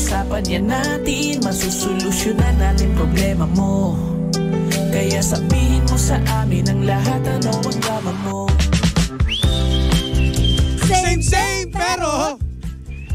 Pag-usapan yan natin, masusolusyonan natin problema mo. Kaya sabihin mo sa amin ang lahat, ano ang drama mo. Same, pero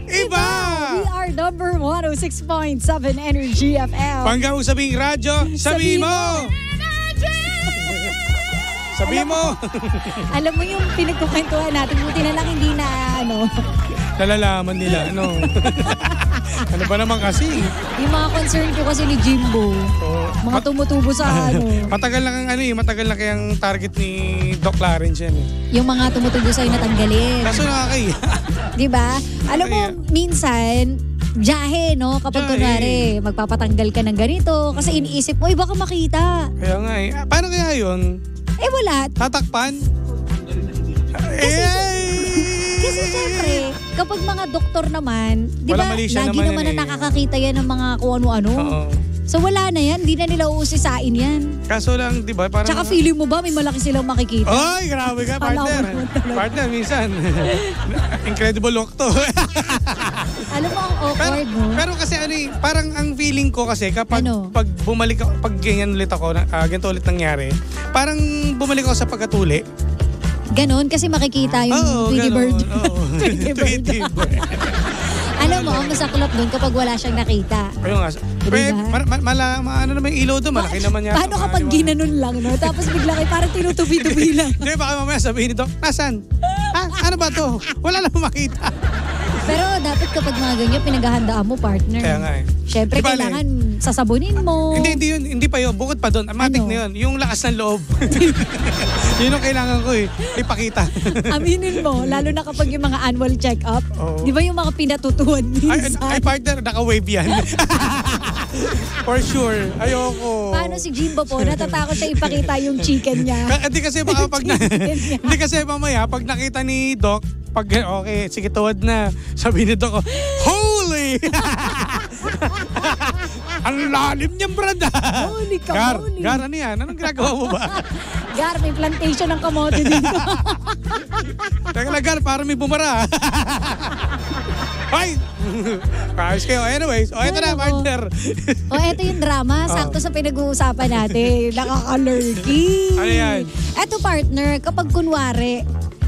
iba! We are number 106.7 Energy FM. Panggang mo sabing radyo, sabihin mo! Sabihin mo! Alam mo yung pinagkukwentuhan natin, buti na lang hindi na Nalalaman nila, ano ba naman kasi? Yung mga concern ko kasi ni Jimbo. Mga tumutubo sa Matagal lang matagal na kayang target ni Doc Clarence yan Yung mga tumutubo sa'yo natanggalin. Kaso nakakaya. Diba? Alam mo, minsan, jahe, no? Kapag kunwari, magpapatanggal ka ng ganito, kasi iniisip mo, baka makita. Kaya nga Paano kaya yun? Wala. Tatakpan? Kasi syempre, kapag mga doktor naman, di ba, lagi naman na nakakakita yan ng mga kung ano-ano. Oo. So wala na yan, di na nila uusisain yan. Kaso lang, di ba, parang... Tsaka feeling mo ba may malaki silang makikita? Ay, grabe ka, partner. Partner, minsan. Incredible look to. Alam mo ang awkward, no? Pero kasi parang ang feeling ko kasi kapag pag bumalik ako, pag ganyan ulit ako, ganito ulit nangyari, parang bumalik ako sa pagkatuli. Ganon, kasi makikita yung Tweety Bird. Tweety Bird. Alam mo, ang masaklap doon kapag wala siyang nakita. Ayun nga. Ano naman yung ilaw doon? Malaki naman yan. Paano kapag ginanon lang, no? Tapos bigla kayo parang tinutubi-tubi lang. Hindi, baka mamaya sabihin nito, nasan? Ano ba to? Wala lang makita. Pero dapat kapag mga ganyan, pinaghahandaan mo, partner. Kaya nga Siyempre, kailangan sasabunin mo. Hindi pa yun. Bukod pa doon. Amatic na yun. Yung lakas ng loob. Yun ang kailangan ko ipakita. Aminin mo, lalo na kapag yung mga annual check-up. Di ba yung mga pinatutuan minsan? Ay, partner, naka-wave yan. For sure. Ayoko. Paano si Jimbo po? Natatakot siya ipakita yung chicken niya. Hindi kasi baka hindi kasi mamaya, pag nakita ni Doc, okay, sige, tuwad na. Sabi ni Doc, holy! Ang lalim niyang branda. Holy kamoli. Gar, ano yan? Anong ginagawa mo ba? Gar, may plantation ng kamote dito. Teka lang, Gar, para may bumara. Ay! Ayos kayo. Anyways, ito na, partner. Ito yung drama. Sakto sa pinag-uusapan natin. Nakaka-lurky. Ano yan? Ito, partner, kapag kunwari,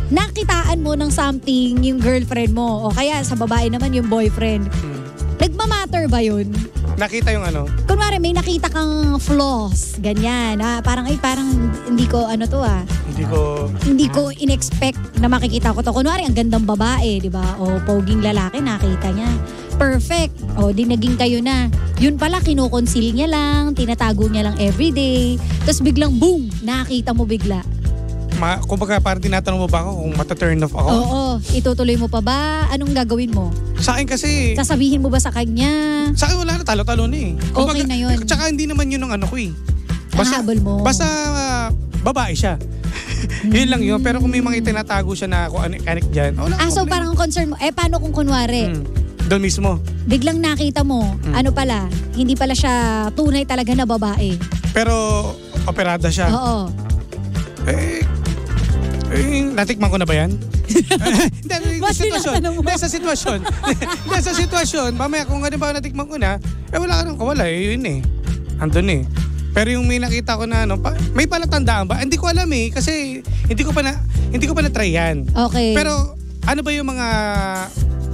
nakitaan mo ng something yung girlfriend mo o kaya sa babae naman yung boyfriend. Nagmamatter ba yun? Nakita yung Kunwari may nakita kang flaws, ganyan. Parang hindi ko Hindi ko in-expect na makikita ko to. Kunwari ang gandang babae, di ba? O poging lalaki, nakita niya. Perfect. O di naging kayo na. Yun pala, kinukonceal niya lang, tinatago niya lang everyday. Tapos biglang boom, nakita mo bigla. Kumbaga parang tinatanong mo ba ako kung mata-turn off ako? Oo. Itutuloy mo pa ba? Anong gagawin mo? Sa akin kasi... Sasabihin mo ba sa kanya? Sa akin wala na, talo-talo na Kumbaga, okay na yun. Tsaka hindi naman yun ang Habol mo. Basta babae siya. Yun lang yun. Pero kung may mga itinatago siya na kung anik dyan, wala. So parang concern mo. Paano kung kunwari? Doon mismo. Biglang nakita mo, pala, hindi pala siya tunay talaga na babae. Pero operada siya. Oo. Natikman ko na ba yan? Sa sitwasyon, mamaya kung ano ba natikman ko na, wala ka nang kawala. Yun andun Pero yung may nakita ko na may palatandaan ba? Hindi ko alam kasi hindi ko pa na-try yan. Okay. Pero ano ba yung mga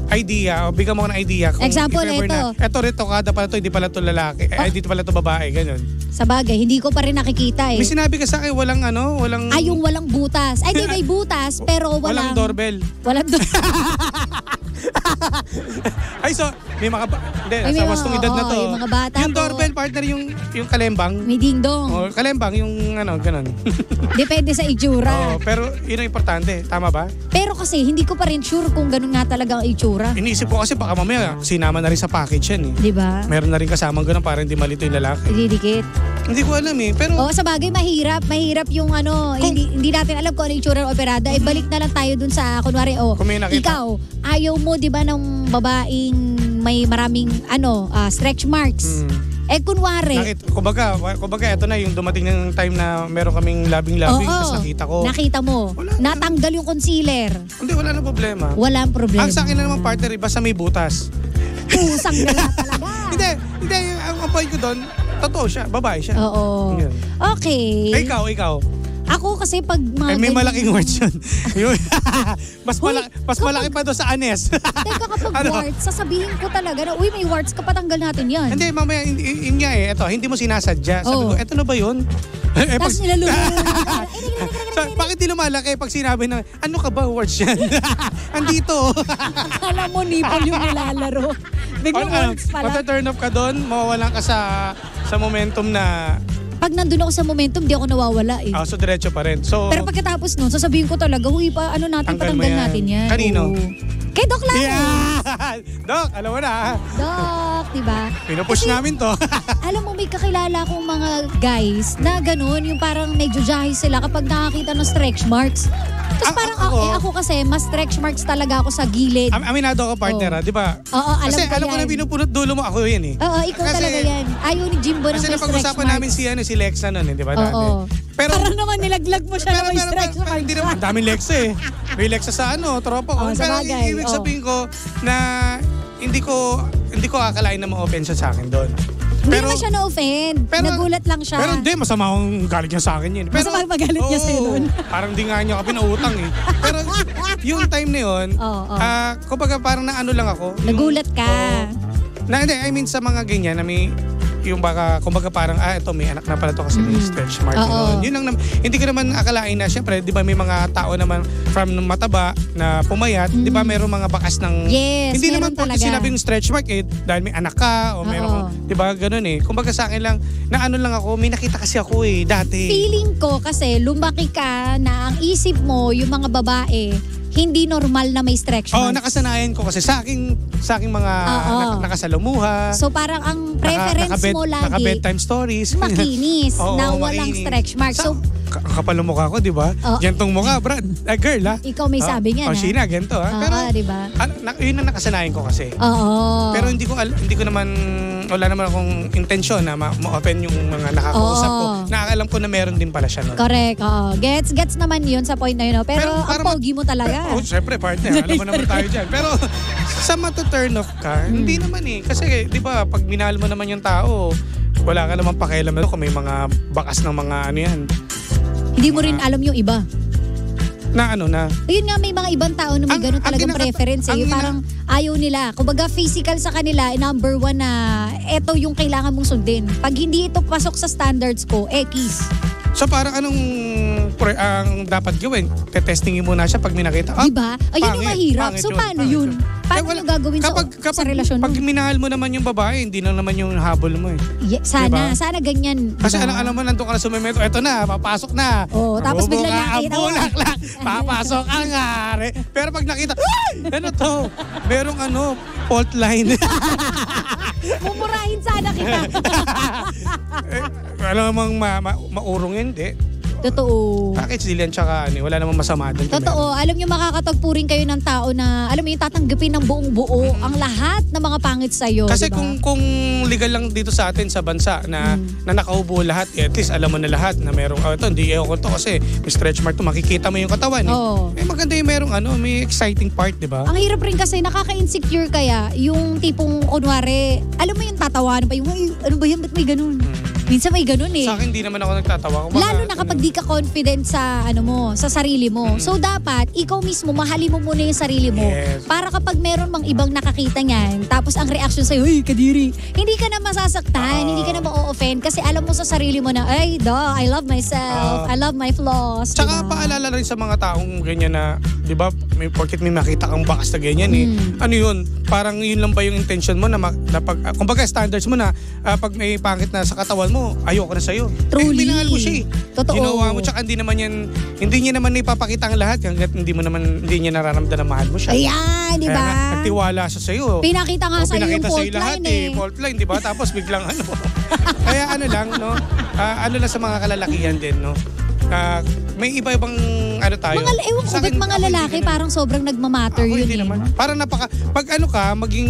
idea o bigyan mo ng idea kung example ito rito kada pala to, hindi pala to lalaki, hindi pala to babae, ganun. Sa bagay, hindi ko pa rin nakikita May sinabi ka sa akin walang yung walang butas. Ay, di may butas pero walang doorbell. Walang doorbell. Ay, so may mga sa wastong edad na to. Yung mga bata yung doorbell partner yung kalembang. May dingdong. Kalembang yung ganun. Depende sa itsura. Pero yun ang importante, tama ba? Pero kasi hindi ko pa rin sure kung ganun nga talaga ang itsura. Iniisip ko kasi baka mamaya sinama na rin sa package yan Di ba? Meron na rin kasamang ganun para hindi malito yung lalaki. Didikit. Hindi ko alam pero... sa bagay mahirap yung hindi natin alam kung ano yung itsura ng operada. Balik na lang tayo dun sa kunwari ikaw, ayaw mo di ba ng babaeng may maraming stretch marks. Kunwari. Kumbaga ito na yung dumating ng time na meron kaming labing-labing tapos nakita mo. Natanggal yung concealer. Hindi, wala na problema. Walang problema. Ang sa akin na naman partner, basta may butas. Pusang gala talaga. Hindi, ang point ko doon, totoo siya, babae siya. Oo. Yun. Okay. Ikaw. Ako kasi pag mga may malaking words yun. mas malaki kapag- pa doon sa anes. Teka, kapag warts, sasabihin ko talaga na, uy, may warts ka, patanggal natin yan. Hindi, mamaya, yun nga ito, hindi mo sinasadya. Sabi ko, eto na ba yun? Tapos nilaluro. Bakit di lumalaki pag sinabi na, ano ka ba, words yan? Andito. Akala mo nipple yung nilalaro. Biglang warts pala. Mata-turn off ka doon, mawawalan ka sa momentum na... Pag nandun ako sa momentum, di ako nawawala eh. So diretso pa rin. So, Pero pagkatapos nun, sasabihin ko talaga, huy, Tanggal mo patanggal yan. natin yan. Kanino? Oo. Kay Doc Lance. yeah! Doc, alam mo na. Doc, diba? Pinupush namin to. Alam mo, may kakilala akong mga guys na ganun, yung parang medyo jahe sila kapag nakakita ng stretch marks. Tapos parang ako kasi, mas stretch marks talaga ako sa gilid. Aminado ako, partner, di ba? Oo, alam Kasi ko alam ko yan. na pinupulot dulo mo, ako yun eh. Oo, ikaw Kasi- talaga yan. Ayaw ni Jimbo ng Kasi may stretch napag-usapan marks. namin si Lexa nun, di ba? dati? Oo. Pero, Parang naman nilaglag mo siya na may stretch marks. hindi naman, ang daming Lexa eh. May Lexa sa tropa ko. Oo, sa Pero bagay, ibig oo. sabihin ko na hindi ko akalain na ma-open siya sa akin doon. Hindi naman siya na-offend. pero- Nagulat lang siya. Pero hindi, masama akong galit niya sa akin yun. Pero, Masama magalit niya sa'yo nun. Parang di nga niya ka pinautang eh. Pero yung time na yun, Oo. kumbaga parang naano lang ako. Nagulat ka. Hindi, I mean sa mga ganyan na may yung kumbaga parang ito may anak na pala to kasi may stretch mark. Oo. Yun lang naman. Hindi ko naman akalain na syempre, 'di ba may mga tao naman from mataba na pumayat, 'di ba mayroong mga bakas ng Yes, hindi naman meron po talaga. sinabing stretch mark dahil may anak ka o mayroong 'di ba ganoon eh. Kumbaga sa akin lang na ano lang ako, may nakita kasi ako dati. Feeling ko kasi lumaki ka na ang isip mo yung mga babae hindi normal na may stretch marks. Nakasanayan ko kasi sa aking mga nakasalamuha. So parang ang preference mo lagi Naka-bedtime stories. makinis Oo, na walang makinis. stretch marks. So Ang kapal ng mukha ko, di ba? Oo. Gentong mukha, Brad. Girl, ha? ikaw may sabi niyan. Sheena, gento, ha? Oo, Pero, diba? Yun ang nakasanayan ko kasi. Oo. Pero hindi ko naman, wala naman akong intensyon na ma-open yung mga nakakausap ko. Oo. Nakakalam ko na meron din pala siya nun. Correct. Oo. Gets naman yun sa point na yun. Pero ang para pogi mo talaga. Siyempre, partner. Alam mo naman tayo dyan. Pero sa mata-turn off ka, hindi naman eh. Kasi, di ba, pag minahal mo naman yung tao, wala ka naman pakialam na kung may mga bakas ng mga ano yan. Hindi mo rin alam yung iba. Na ano na. Ayun nga, may mga ibang tao na may ganun talagang preference eh. Yung parang ayaw nila. Kumbaga physical sa kanila, number one na eto yung kailangan mong sundin. Pag hindi ito pasok sa standards ko, kiss. So parang anong ang dapat gawin? Tetestingin mo na siya pag may nakita. Diba? Ayun yung mahirap. So paano yun? Paano yung gagawin sa relasyon mo? Pag minahal mo naman yung babae, hindi na naman yung habol mo eh. Sana, sana ganyan. Kasi diba? alam mo, nandun ka na sa momento, eto na, papasok na. Oo, tapos biglang Bubuka nakita ang mo. bulaklak, papasok ang are. Pero pag nakita, ay! Ano to? Merong fault line. Mumurahin sana kita. Alam mo maurong hindi. Totoo. Package deal yan, tsaka wala namang masama doon. Totoo. Alam nyo, makakatagpo rin kayo ng tao na, alam mo yung tatanggapin ng buong buo ang lahat ng mga pangit sa'yo. Kasi diba? kung legal lang dito sa atin sa bansa na nakaubo lahat, at least alam mo na lahat na merong, ito, hindi ko to kasi may stretch mark to, makikita mo yung katawan. Oo. Maganda yung merong may exciting part, di ba? Ang hirap rin kasi nakaka-insecure kaya yung tipong kunwari, alam mo yung tatawanan pa yung, "Uy, ano ba yan? Ba't may ganun?" Minsan may ganun eh. Sa akin, hindi naman ako nagtatawa. Lalo na kapag di ka confident sa sa sarili mo. So dapat ikaw mismo mahalin mo muna yung sarili mo. Yes. Para kapag meron mang ibang nakakita niyan, tapos ang reaction sa'yo, "Uy, kadiri." Hindi ka na masasaktan, hindi ka na ma-offend kasi alam mo sa sarili mo na, "Ay, I love myself. I love my flaws." Tsaka diba? paalala rin sa mga taong ganyan na, di ba, porket may makita kang bakas na ganyan ano yun, parang yun lang ba yung intention mo na kumbaga standards mo na pag may pangit na sa katawan mo, ayoko na sa'yo. Truly. Minahal mo siya eh. Totoo. Ginawa mo, tsaka hindi niya naman ipapakita ang lahat hanggat hindi niya nararamdaman na mahal mo siya. Ayan, di ba? Kaya nga, nagtiwala siya sa'yo. Pinakita nga sa'yo yung fault lahat line eh. fault line, di ba? Tapos biglang Kaya lang, no? Lang sa mga kalalakihan din, no? May iba-ibang tayo. Ewan ko ba't mga lalaki parang sobrang nagmamatter Ako, yun hindi eh. naman. Parang pag maging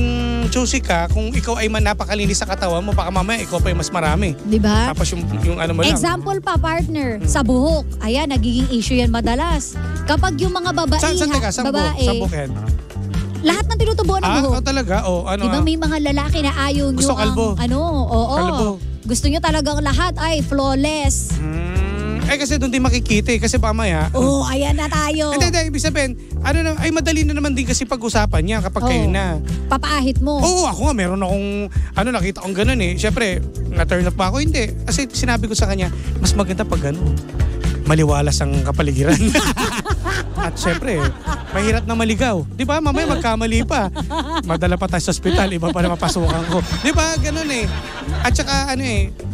choosy ka, kung ikaw ay napakalinis sa katawan mo, baka mamaya ikaw pa yung mas marami. Diba? Tapos yung mo lang. Example pa, partner, sa buhok. Ayan, nagiging issue yan madalas. Kapag yung mga babaiha, Saan babae, Sa bukid? Lahat ng tinutubuan ng buhok. Talaga? Ano? Diba may mga lalaki na ayaw nyo gusto kalbo. Kalbo. Gusto nyo talagang lahat ay flawless. Kasi doon din makikita kasi mamaya. Ayan na tayo. Hindi, ibig sabihin, madali na naman din kasi pag-usapan niya kapag kayo na. Papaahit mo. Ako nga, meron akong, nakita kong ganun eh. Siyempre, na-turn off pa ako, hindi. Kasi sinabi ko sa kanya, mas maganda pag gano'n. Maliwalas ang kapaligiran. At syempre, mahirap na maligaw. Di ba? Mamaya magkamali pa. Madala pa tayo sa ospital, iba pa na mapasukan ko. Di ba? Ganun eh. At saka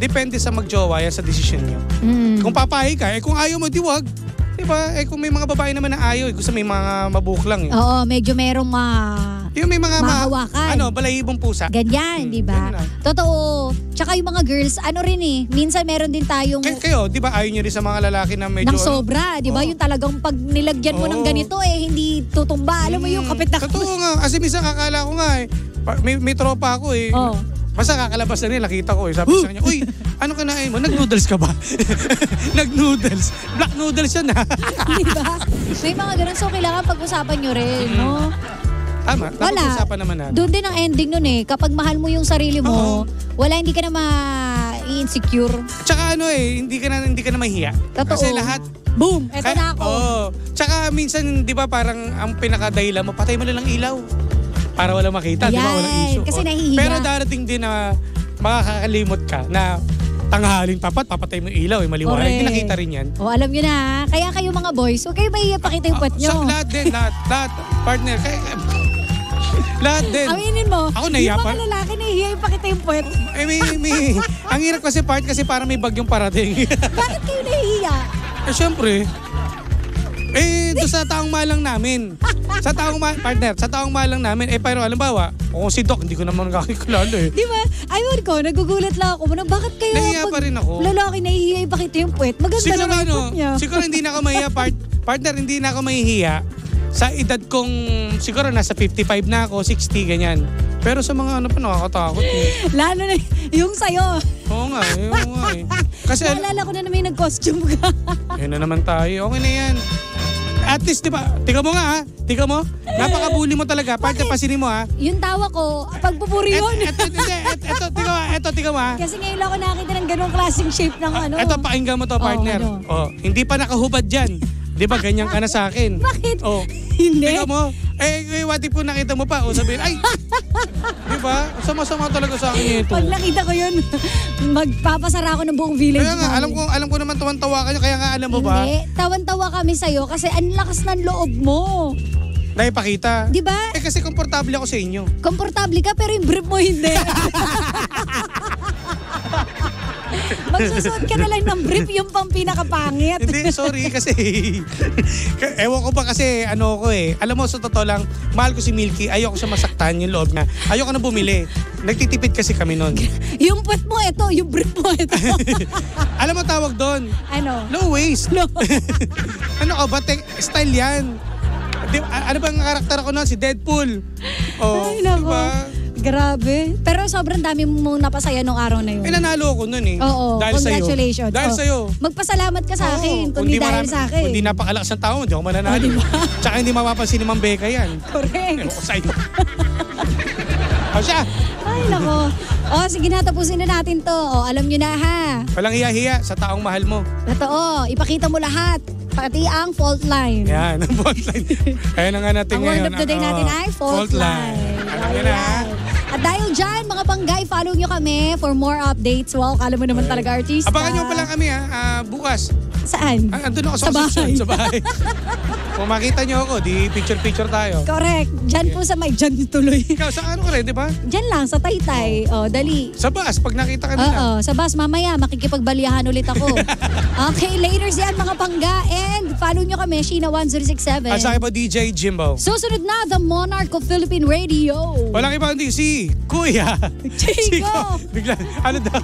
depende sa magjowa yan sa desisyon nyo. Kung papayag ka, kung ayaw mo, di wag. Di ba? Kung may mga babae naman na ayaw, gusto may mga mabuk lang eh. Oo, medyo merong yung may mga mahawakan. Balahibong pusa. Ganyan, di ba? Totoo. Tsaka yung mga girls, minsan meron din tayong... Kayo, di ba ayaw nyo rin sa mga lalaki na medyo... Nang sobra, di ba? Yung talagang pag nilagyan mo ng ganito hindi tutumba. Alam mo yung kapit na... Totoo nga. Kasi minsan kakala ko nga may tropa ako eh. Basta kakalabas na nila, nakita ko eh. Sabi sa kanya, uy, ano ka na mo? Nag-noodles ka ba? Nag-noodles. Black noodles yan ha. Diba? May mga ganun. So, kailangan pag-usapan nyo rin, no? Tama. Napag-usapan naman natin. Doon din ang ending nun eh. Kapag mahal mo yung sarili mo, hindi ka na ma-insecure. Tsaka hindi ka na mahiya. Totoo. Kasi lahat, boom, eto na ako. Tsaka minsan, di ba parang ang pinakadahilan mo, patay mo na lang ilaw. Para walang makita, di ba? Walang issue. Kasi nahihiya. Pero darating din na makakalimot ka na tanghaling papatay mo yung ilaw, maliwanag. Hindi nakita rin yan. Alam nyo na. Kaya kayo mga boys, huwag kayo mahihiya pakita yung puwet nyo. Lahat din, lahat. Partner, lahat din. Aminin mo, ako nahiya yung mga lalaki nahihiya yung pakita yung puwet. Ang hirap kasi kasi parang may bagyong parating. Bakit kayo nahihiya? Siyempre. Doon sa taong malang namin. Sa taong malang namin. Pero alimbawa, kung si Doc, hindi ko naman kakikilala eh. Di ba? Ayun ko, nagugulat lang ako. Bakit kayo nahihiya pa rin ako. Lalaki nahihiya ipakita yung puwet? Maganda naman yung puwet niya. Siguro hindi na ako mahihiya, partner, hindi na ako mahihiya. Sa edad kong, siguro nasa 55 na ako, 60, ganyan. Pero sa mga pa nakakatakot eh. Lalo na yung sa'yo. Oo nga eh. Kasi naalala ko na may nag-costume ka. Yun na naman tayo. Okay na yan. At least, di ba? Tika mo nga ha. Tika mo. Napaka-bully mo talaga. Partner, pasinin mo ha. Yung tawa ko, pagpupuri yun. Eto, tika mo ha. Kasi ngayon ako nakakita ng ganong klaseng shape ng Eto, pakinggan mo to, partner. Hindi pa nakahubad dyan. Di ba, ganyan ka na sa akin? Bakit? Hindi. Tika mo. What if po nakita mo pa? Sabihin, ay! Di ba? Sama-sama talaga sa akin ito. Pag nakita ko yun, magpapasara ako ng buong village. Kaya nga, alam ko naman tawan-tawa ka nyo. Kaya nga, alam mo ba? Hindi. Tawan-tawa kami sa'yo kasi ang lakas ng loob mo. Naipakita. Di ba? Kasi komportable ako sa inyo. Komportable ka pero yung brief mo hindi. Magsusuot ka na lang ng brief, yung pang pinakapangit. Hindi, sorry kasi ewan ko ba kasi ko eh. Alam mo, sa totoo lang, mahal ko si Milky. Ayoko siya masaktan yung loob na. Ayoko na bumili. Nagtitipid kasi kami nun. Yung puwet mo ito, yung brief mo ito. Alam mo tawag doon? Ano? Low waist. Ano ka ba? Style yan. Ano bang karakter ako nun? Si Deadpool. Ay, nako. Diba? Grabe. Pero sobrang dami mong napasaya nung araw na yun. Nanalo ko nun eh. Oo. Dahil congratulations. Dahil sa'yo. Magpasalamat ka sa akin. Kundi dahil sa akin. Kung di napakalakas ng tao, hindi ako mananalo. Diba? Tsaka hindi mapapansin ni Ma'am Becca yan. Correct. Ewan ko sa'yo. Siya. Ay, nako. Sige na, tapusin na natin to. Alam nyo na ha. Walang hiya-hiya sa taong mahal mo. Totoo. Ipakita mo lahat. Pati ang fault line. Yan, ang fault line. Ayan na nga natin ngayon. Ang word of the day natin ay fault line. Alam nyo na. At dahil dyan, mga panggay, follow nyo kami for more updates. Wow, kala mo naman talaga artista. Abangan nyo pa lang kami bukas. Saan? Andun ako sa bahay. Sa bahay. Kung makita nyo ako, di picture-picture tayo. Correct. Dyan po sa may dyan tuloy. Ikaw, sa ano ka rin, di ba? Dyan lang, sa Taytay. Dali. Sa bus, pag nakita ka nila. Sa bus, mamaya, makikipagbaliyahan ulit ako. Okay, later yan mga pangga. And follow nyo kami, Sheena1067. At sa akin po, DJ Jimbo. Susunod na, The Monarch of Philippine Radio. Walang iba hindi, si Kuya. Chico. Bigla, ano daw?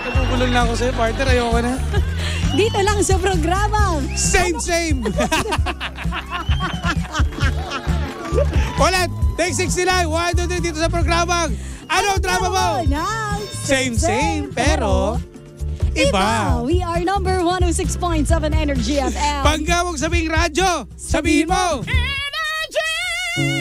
Napupulol na ako sa'yo, partner. Ayoko na. Dito lang sa programa. Same. Ulit, take 69. 1, 2, 3 dito sa programa. Ano drama mo? Same, pero iba. We are number 106.7 Energy FM. Panggawag sabing radyo, sabihin mo. Energy!